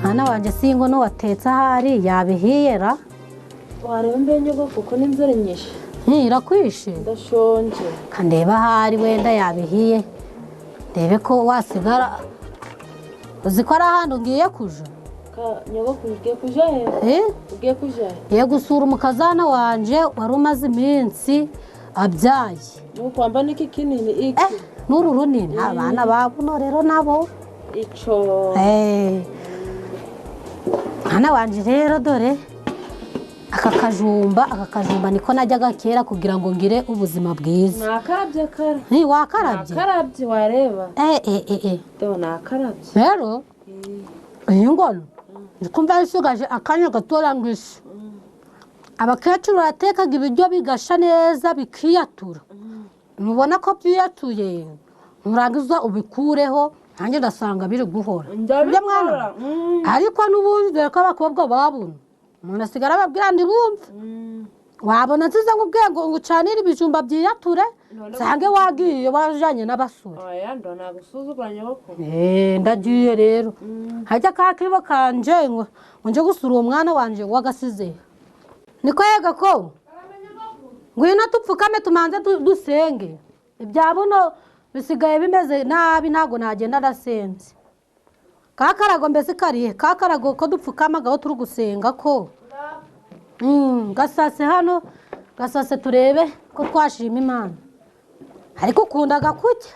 mwana wanje singo no watetse ahari yabihiyera wareba mbe nyogoko kuko n'inzara nyinshi irakwishe ndashonje kandeba ahari wenda yabihiye ndebe ko wasigara uzi ko ari ahantu ngiye kuja nyogoko ugiye kuja he ugiye kuja ye gusura umukazana wanje wari umaze iminsi abyaye nuko wamba niki kinini iki n'uru runini abana babuno rero nabo ico mwana wanje rero dore aka kajumba niko najyaga kera kugira ngo ngire ubuzima bwiza nakarabye kare wakarabye nakarabye wareba do nakarabye rero iyi ngono ndikumva yisugaje akanya gatora ngisi abakecuru baratekaga ibiryo bigasha neza bikiyatura mubona ko byiyatuye murangiza ubikureho nanjye ndasanga biri guhora ibyo mwana ariko n'ubundi dore ko abakobwa babona umuntu asigara ababwira ndibumve wabona nziza nk'ubwiye ngo ucanire ibijumba byiyature nsange wagiye wajanye n'abasore ndagiye rero hajya kakibo kanje ngo nje gusura uwo mwana wanje wagasize niko yega ko ngwino tupfukame tumanze dusenge ibya buno bisigaye bimeze nabi ntago nagenda ndasenze kakarago mbese kariye kakarago ko dupfukamagaho turi gusenga ko gasase hano gasase turebe ko twashima Imana ariko ukundaga kurya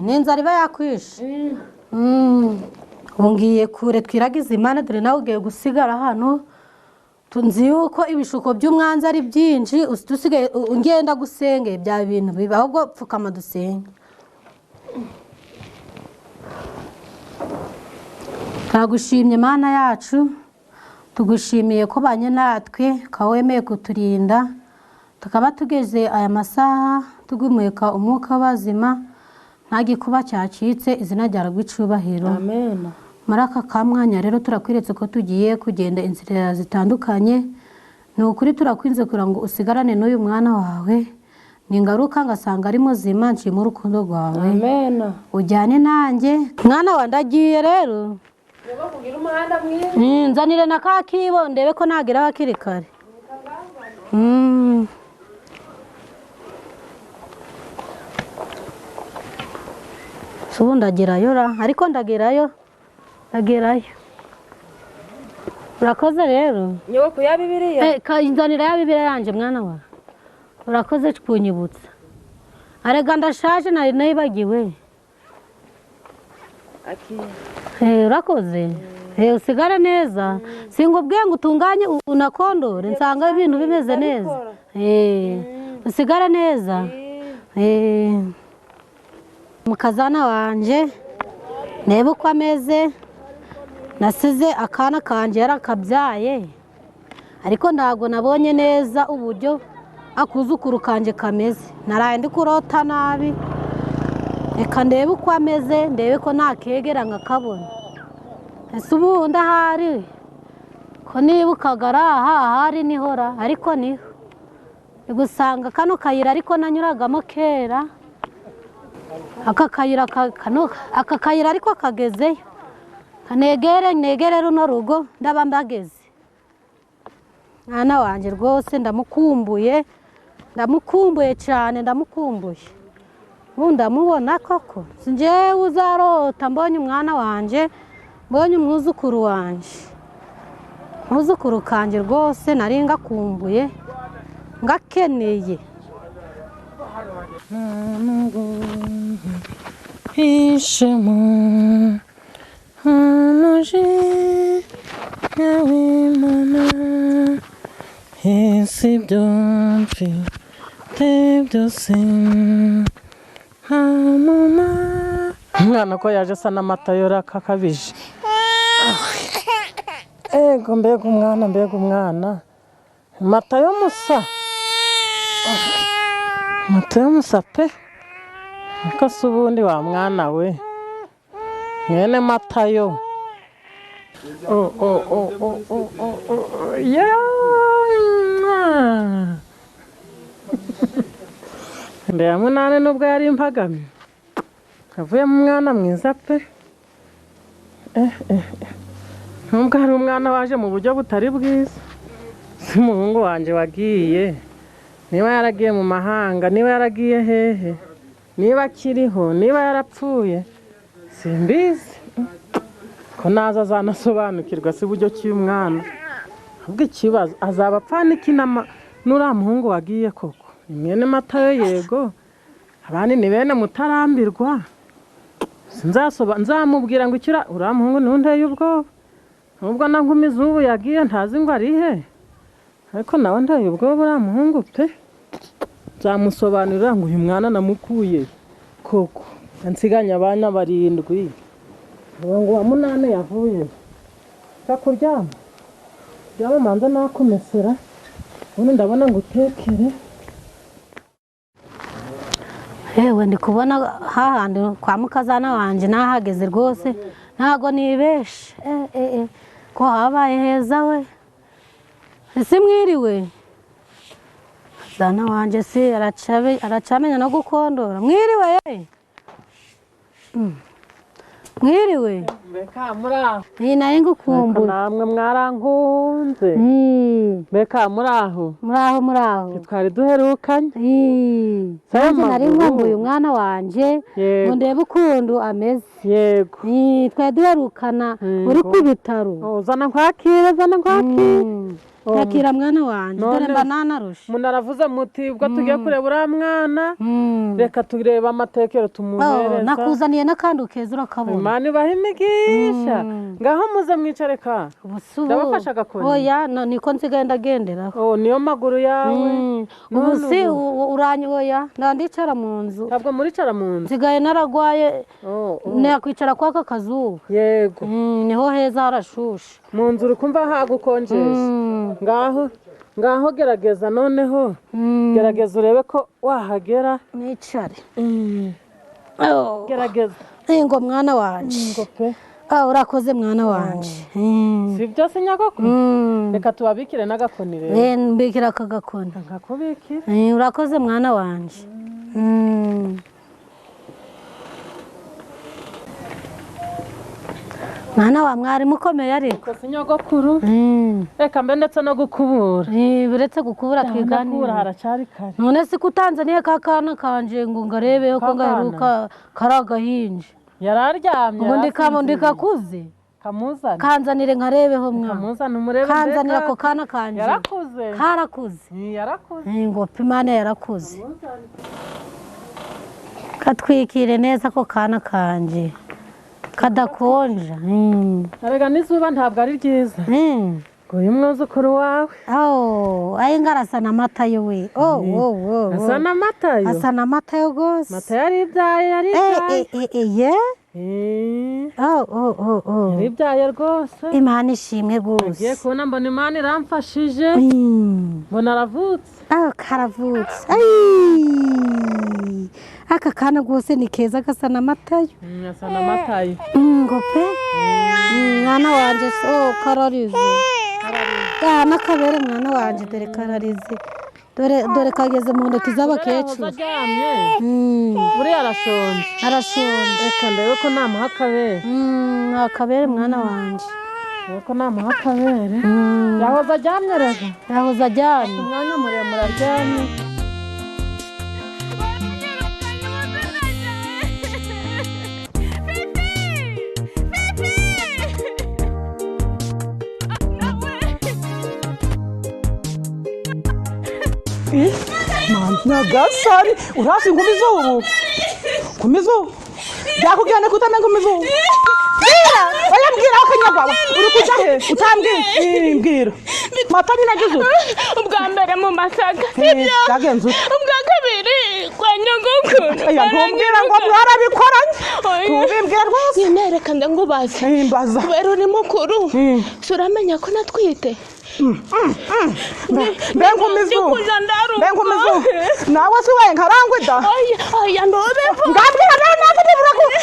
n'inzara iba yakwishe ngiye kure twiragize Imana dore nawe ugiye gusigara hano tunzi yuko ibishuko by'umwanzi ari byinshi usigaye ungenda gusenge bya bintu biba ahubwo pfukama dusenge turagushimye Mana yacu tugushimiye ko banye natwe ukaba wemeye kuturinda tukaba tugeze aya masaha tugumeka umwuka w'abazima nta gikuba cyacitse izina ryawe rw'icubahiro amen muri aka kamwanya rero turakwiretse ko tugiye kugenda inzira zitandukanye ni ukuri turakwinze kugira ngo usigarane n'uyu mwana wawe ni ingaruka ngasanga ari muzima nshima urukundo rwawe amen ujyane nanjye mwana wa ndagiye rero nzanire na kakibo ndebe ko nagira hakiri kare ubu ndagerayo ariko ndagerayo urakoze rero nyogoko ya Bibiliya nzanira ya Bibiliya yanjye mwana wawe urakoze kunyibutsa arega ndashaje nari nayibagiwe urakoze usigare neza singubwiye ngo utunganye unakondore nsanga ibintu bimeze neza usigare neza mukazana wanje nebe uko ameze nasize akana kanje yarakabyaye ariko ntabwo nabonye neza uburyo akuzukuru kanje kameze naraye ndi kurota nabi reka ndebe uko ameze ndebe ko nakegera nkakabona ese ubundi ahari ko nibukaga ari aha ahari nihora ariko niho gusanga kano kayira ariko nanyuragamo kera aka kayira ariko kagezeyo negere runo rugo ndaba mbageze mwana wanjye rwose ndamukumbuye cyane ndamukumbuye ubu ndamubona koko njyewe uzarota mbonye umwana wanjye mbonye umwuzukuru wanjye umwuzukuru kanjye rwose nari ngakumbuye ngakeneye ishema hanoje yawimana isi byombi byose hamuma umwana ko yaje asa n'amata yora kakabije ego mbega umwana mata yo musa pe akase ubundi wa mwana we mwene matayo ndaya munane nubwo yari impagami avuye mu mwana mwiza pe nubwo hari umwana waje mu buryo butari bwiza si umuhungu wanjye wagiye niba yaragiye mu mahanga niba yaragiye hehe niba akiriho niba yarapfuye simbizi ko naza azanasobanukirwa si uburyo cy'umwana ahubwo ikibazo azaba apfana iki n'uriya muhungu wagiye koko ni mwene Matayo yego abandi ni bene Mutarambirwa nzamubwira ngo ikira uriya muhungu ntundeye ubwoba nubwo na nkumi z'ubu yagiye ntazi ngo ari he ariko nawe ndeye ubwoba uriya muhungu pe nzamusobanurira ngo uyu mwana namukuye koko nsiganye abana 7 ngo wa 8 yavuye kuryama byaba manza nakomesera ubundi ndabona ngo utekere yewe ndi kubona hahandi kwa mukazana wanje nahageze rwose ntago nibeshe ko habaye heza we ese mwiriwe zana wanje si aracamenya no gukondora mwiriwe mwiriwe mbeka muraho naye ngukumbuye namwe mwarankunze mbeka muraho twari duherukanye sanze nari nkumbuye umwana wanje ngo ndebe ukuntu ameze yego twari duherukana uri ku bitaro zana nkwakire yakira mwana wanje dore mba nanarushe munaravuze muti ubwo tugiye kureba uriya mwana reka turebe amatekero tumuhereza nakuzaniye n'akandi ukeza urakabona Imana ibahe imigisha ngaho muze mwicare ka ndabafasha agakoni oya niko nsigaye ndagenderaho niyo maguru yawe ubu si uranyoya ndandicara mu nzu ntabwo muricara mu nzu nsigaye naragwaye nakwicara kwaka kazuba yego niho heza harashushe mu nzu uri kumva hagukonjesha ngaho gerageza noneho gerageza urebe ko wahagera nicare gerageza ngo mwana wanje ngo pe urakoze mwana wanje si byose nyagakuru reka tubabikire n'agakoni rero mbikira aka gakoni nkakubikire urakoze mwana wanje mwana wa mwarimu ukomeye ariko si nyogokuru reka mbe ndetse no gukubura biretse gukubura twiganira haracari kare none si kutanzaniye ka kana kanje ngo ngarebeho ko ngaheruka kari agahinja yararyamye ngo ndikakuze kamuzana kanzanire nkarebeho mwana kamuzana umurebe kanzanira ako kana kanje yarakuze karakuze ngo pimane yarakuze katwikire neza ko kana kanje kadakonja arega n'izuba ntabwo ari ryiza ngo uyu mwuzukuru wawe ayi ngarasa na Matayo we asa na Matayo asa na Matayo rwose Matayo yaribyaye yaribyaye rwose Imana ishimwe rwose ugiye kubona mbona Imana iramfashije mbona aravutse karavutse aka kana rwose ni keza gasa na Matayo asa na Matayo ngo pe mwana wanje kararize n'akabere mwana wanje dore kararize dore kageze mu ntoki z'abakecuru buriya arashonje reka ndebe ko namuha akabere akabere mwana wanje ko namuha akabere yahoze aryamye rero yahoze aryamye umwanya muremure aryamye Nyagasani urasi inkumi z'ubu byakugirana kutamenya inkumi z'ubu mbwira akanyagwawe uri kuja he utambwiye mbwira Mata binagize ubwa mbere mu Masaka sibyo byagenze ubwa kabiri kwa nyogokuru ntumbwira ngo mwarabikoranye tubimbwira rwose nereka ndangubaze mbaza kubera uri mukuru suramenya ko natwite bengumizu nawe si we nkarangwe da oya ndobe ngambira nawe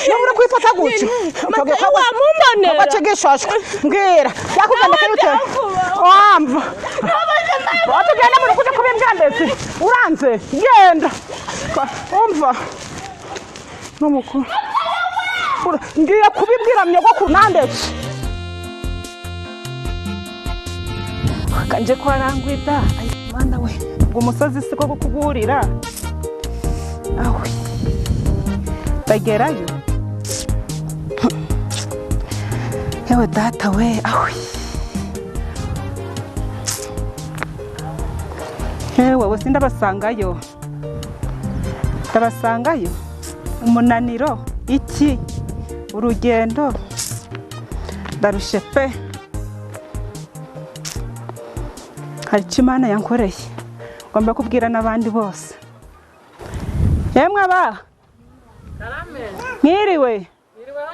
nabura kwifata gutyo Matayo wamumbonera bagishashwe mbwira yakugenda kayute wamva watugenda muri kuja kubimbwira ndetse uranze genda umva n'umukuru ngiye kubibwira nyogokuru nandetse kanje kwa Rangwida mana we ngo umusozi siko gukugurira aho bagerayo yewe data we aho yewe sindabasangayo umunaniro iki urugendo ndarushe pe hari icyo Imana yankoreye ngomba kubwira n'abandi bose yemwe aba mwiriwe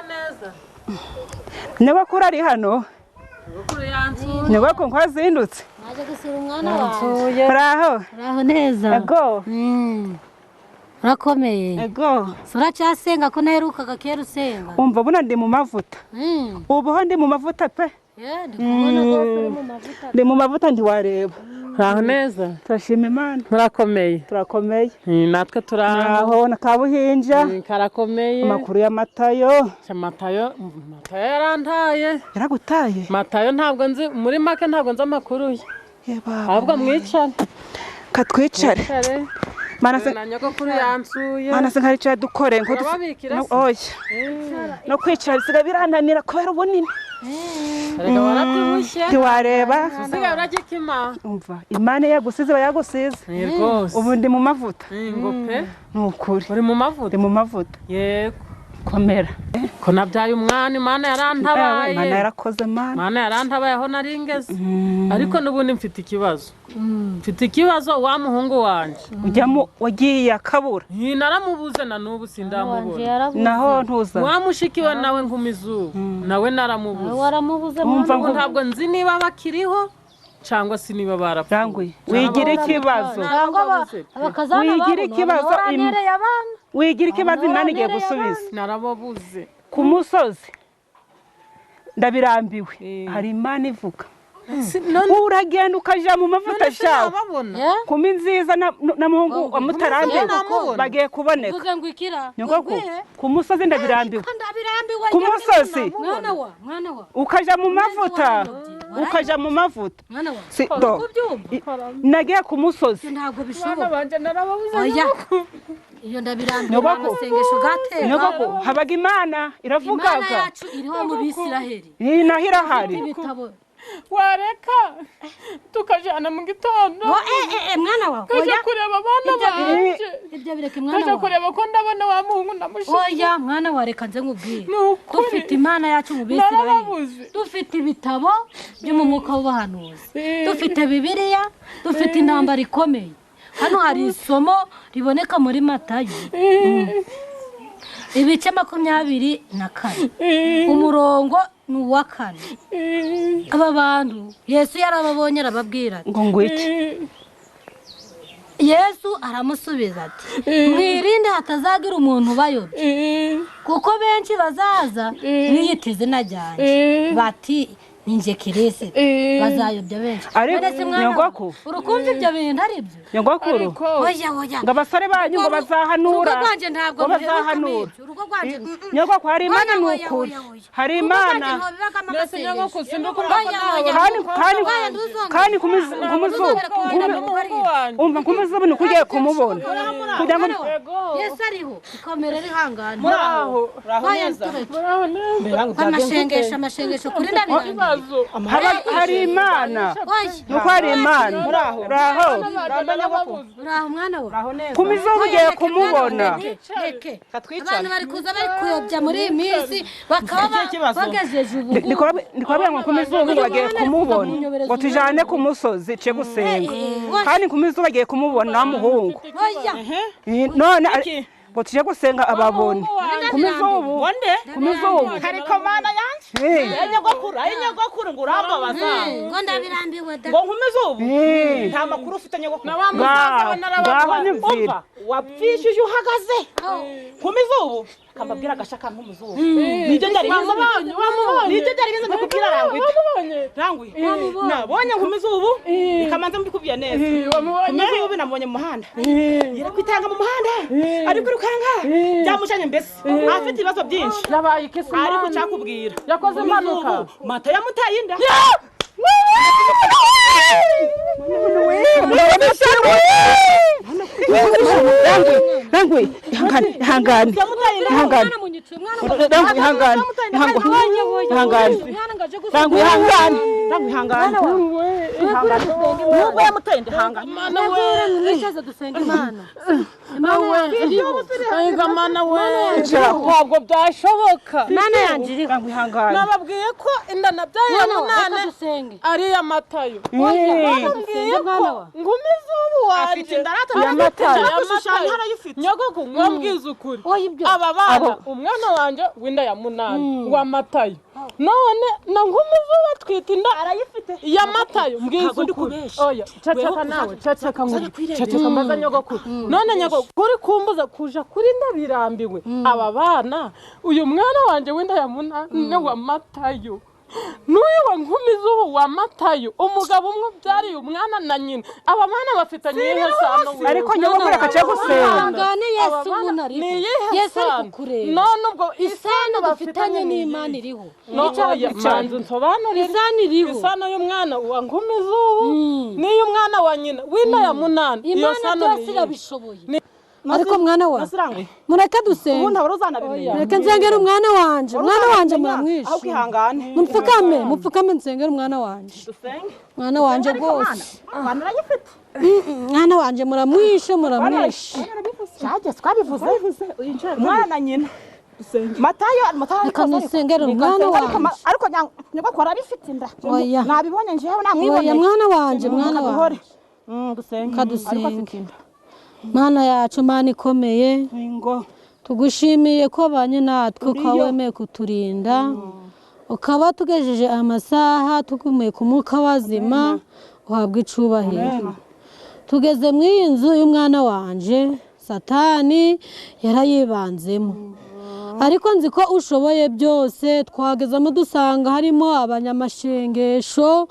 neza nyogokuru ari hano nyogokuru nkwazindutse naje gusura umwana wawe uraho neza ego urakomeye ego uracyasenga ko naherukaga kera usenga umva buna ndi mu mavuta ubu ndi mu mavuta pe ndi mu mavuta ntiwareba uraho neza turashima Imana turakomeye natwe turaho na Kabuhinja karakomeye amakuru ya Matayo yarantaye yaragutaye Matayo ntabwo nzi muri make ntabwo nzi amakuru ye ahubwo mwicare katwicare mana se na nyogokuru yansuye mana se nkaricara dukore ngo oya no kwicara bisiga birananira kubera ubunini rega warabyibushye ntiwareba usigaye uragikima umva Imana yagusize bayagusize rwose ubu ndi mu mavuta ngo pe nukuri uri mu mavuta ndi mu mavuta yego komera ko nabyaye umwana Imana yarantabaye Imana yarakoze Imana yarantabaye aho nari ngeze ariko n'ubundi mfite ikibazo wa muhungu wanje ujyamo wagiye akabura naramubuze na n'ubu sindamubona naho ntuza wamushikiwe nawe nkumizuba nawe naramubuze umva ngo ntabwo nzi niba bakiriho cyangwa se niba barapfuye wigira ikibazo wigira ikibazo Imana igiye gusubiza narababuze ku musozi ndabirambiwe hari Imana ivuga uragenda ukaja mu mavuta shawe kumi nziza na muhungu wa Mutarambiwe bagiye kuboneka nyogoko ku musozi ndabirambiwe ku musozi ukaja mu mavuta nagiye ku musozi ntabwo bishoboka iyo ndabirambiwe amasengesho gatera nyogoko habaga Imana iravugaga Imana yacu iriho mu Bisiraheli nahirahari wareka tukajana mu gitondo mwana wawe kaja kureba abana banje ibyo bireke mwana wawe kaja kureba ko ndabona wa muhungu ndamushika oya mwana wawe reka nze nkubwire dufite Imana yacu mu Bisiraheli dufite ibitabo byo mu mwuka w'abahanuzi dufite Bibiliya dufite intambara ikomeye hano hari isomo riboneka muri Matayo ibice 24 umurongo nuwa 4 aba bantu Yesu yarababonye arababwira ngo ngwiki Yesu aramusubiza ati mwirinde hatazagira umuntu bayobye kuko benshi bazaza biyita izina ryanjye bati ninje Kirisi bazayobya benshi ariko nyogoko urukumva ibyo bintu ari byo nyogokuru oya ngo abasore banyu ngo bazahanura urugo rwanje ntabwo bazahanura urugo rwanje nyogoko hari Imana n'ukuri hari Imana mbese nyogoko kandi kumuzuba umva kumuzuba ni kugiye kumubona kugira ngo Yesu ariho ikomere rihangana muraho amashengesho kuri ndabiranga hari Imana nuko hari Imana uraho mwana we kumizuba ugiye kumubona abantu bari kuza bari kuyobya muri iyi minsi bakaba bagejeje ubu ndikwabwira ngo kumizuba bagiye kumubona ngo tujane ku musozi ce gusenga kandi kumizuba bagiye kumubona muhungu none ngo tuje gusenga ababone kumizuba ariko Mana yanze nyogokuru ngo urambabaza ngo ndabirambiwe da ngo nkomeze ubu nta makuru ufite nyogokuru umva wapfishije uhagaze nkomeze ubu kambabwira agashaka nkomeze ubu nibyo byari bize kubwira rangwi nabonye nkomeze ubu ikamanza mbikubwiye neza nkomeze ubu nabonye mu muhanda yera kwitanga mu muhanda ari kwirukanga byamushanye mbese afite ibibazo byinshi yabaye ikisi ariko cyakubwira yakoze impanuka mata yamutaye inda Rangwe, ihangane. Nubwo yamutaye inda ihangane. ntabwo byashoboka mana yanjye iriho nababwiye ko inda nabyaye ya munane ari iy'amatayo nababwiye ko ngumize ubu wanjye nyogoko mwambwiza ukuri aba bana umwana wanjye w'inda ya munane w'amatayo none na ngumize ubu atwite inda arayifite iy'amatayo mbwiza ukuri oya ceceka nawe ceceka mbaza nyogoko none nyogoko kuri kumbuza kuja kuri ndabirambiwe aba bana uyu mwana wanje w'inda ya munane w'amatayo n'uyu wa nkumize ubu w'amatayo umugabo umwe byariye umwana na nyina aba bana bafitanye iyihe sano ariko nyogoko reka cyo gusenga Yesu umuntu ariho Yesu ari kukureba none ubwo isano bafitanye n'Imana iriho manzu nsobanurire isano y'umwana wa nkumize ubu n'iy'umwana wa nyina w'inda ya munane iyo sano byose irabishoboye ariko mwana wa mureke dusenga ubundi ahora uzanabimenya mureke nsengera umwana wanje muramwishe aho kwihangane mupfukame nsengera umwana wanje mwana wanje rwose abantu arayifite mwana wanje muramwishe cyajye twabivuze umwana na nyina matayo reka nisengera umwana wanje ariko nyogoko arabifite inda oya nabibonye njewe namwibonye oya mwana wanje kadusenga Mana yacu Mana ikomeye tugushimiye ko banye natwe ukawemeye kuturinda ukaba tugejeje amasaha tugumuye ku mwuka wazima uhabwa icubahiro tugeze mu iyi nzu y'umwana wanje Satani yarayibanzemo ariko nzi ko ushoboye byose twagezamo dusanga harimo abanyamashengesho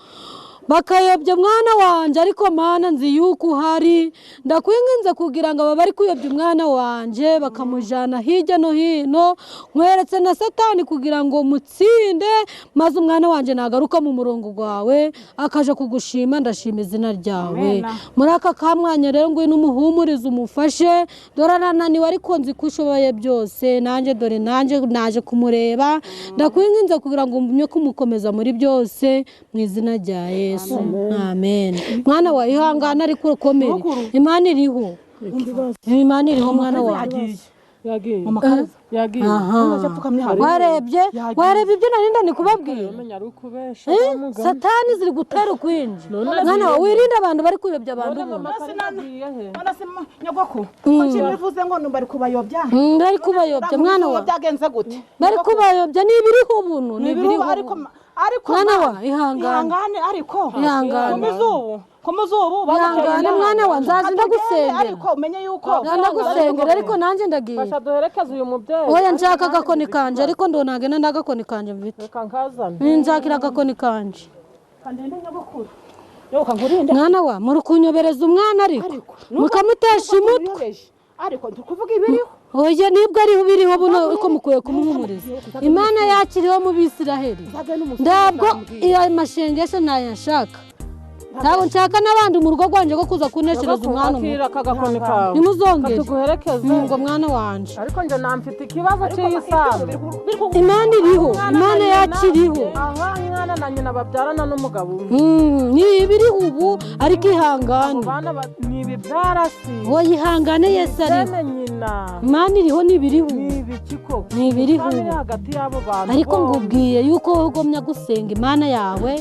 bakayobya mwana wanje ariko Mana nzi yuko uhari ndakwinginze kugira ngo bari kuyobya umwana wanje bakamujana hirya no hino nkweretse na Satani kugira ngo mutsinde maze umwana wanje nagaruka mu murongo gwawe akaje kugushima ndashima izina ryawe muri aka kamwanya rero ngwino umuhumurize umufashe dorananiwe ariko nzi ko ushoboye byose nanjye dore nanjye naje kumureba ndakwinginze kugira ngo umye kumukomeza muri byose mu izina rya Yesu amen mwana wa ihangana ariko ukomere Imana iriho mwana wawe yagiye warebye ibyo narinda nikubabwiye Satani ziri gutera ukwinji mwana wawe wirinde abantu bari kuyobya abantu nyogoko bivuze ngo bari kubayobya mwana wawe byagenze gute bari kubayobya n'ibiriho ubuntu n'ibiriho ariko mwana wa ihangane ariko komeza ubu ihangane mwana wa nzazi ndagusengera ariko umenye yuko ndagusengera ariko nanjye ndagiye basha duherekeze uyu mubyeyi oya nshaka agakoni kanje ariko ndonagenda ndagakoni kanje mfite reka nkazane nzakira agakoni kanje kandende nyogokuru mwana wa muri kunyobereza umwana ariko mukamutesha umutwe ariko tukuvuga ibiriho oya nibwo ariho biriho buno uko mukuye kumumuriza Imana yakiriho mu Bisiraheli ndabwo iyo mashengesho nayashaka ntabwo nshaka n'abandi mu rugo rwanje ko kuza kuneshereza umwana nimuzongere tuguherekeze ngo mwana wanje ariko nje namfite ikibazo cy'isano Imana iriho Imana yakiriho aha mwana na nyina babyarana n'umugabo ni ibiriho ubu ariko ihangane ni ibibyarasi oya ihangane Yesu ariho Imana iriho n'ibiriho ni ibiriho hagati y'abo bantu ariko ngubwiye yuko ugomya gusenga Imana yawe